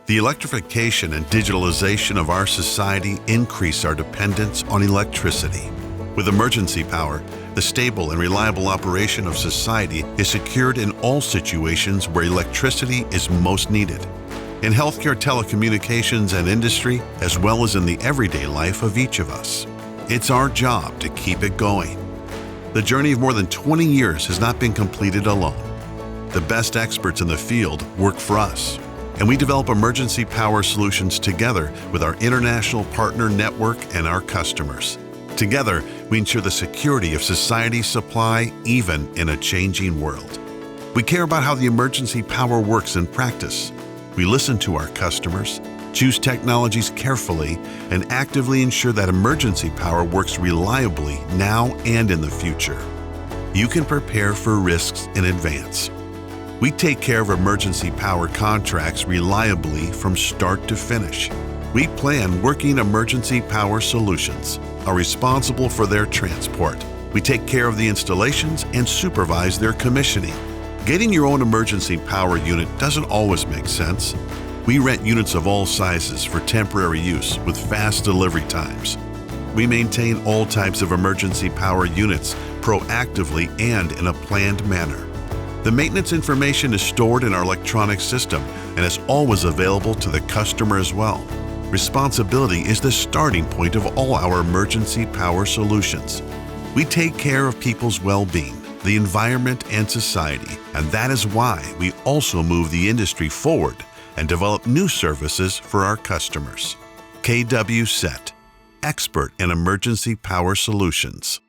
The electrification and digitalization of our society increase our dependence on electricity. With emergency power, the stable and reliable operation of society is secured in all situations where electricity is most needed. In healthcare, telecommunications, and industry, as well as in the everyday life of each of us. It's our job to keep it going. The journey of more than 20 years has not been completed alone. The best experts in the field work for us, and we develop emergency power solutions together with our international partner network and our customers. Together, we ensure the security of society's supply even in a changing world. We care about how the emergency power works in practice. We listen to our customers, choose technologies carefully, and actively ensure that emergency power works reliably now and in the future. You can prepare for risks in advance. We take care of emergency power contracts reliably from start to finish. We plan working emergency power solutions, are responsible for their transport. We take care of the installations and supervise their commissioning. Getting your own emergency power unit doesn't always make sense. We rent units of all sizes for temporary use with fast delivery times. We maintain all types of emergency power units proactively and in a planned manner. The maintenance information is stored in our electronic system and is always available to the customer as well. Responsibility is the starting point of all our emergency power solutions. We take care of people's well-being, the environment, and society, and that is why we also move the industry forward and develop new services for our customers. kW-set, expert in emergency power solutions.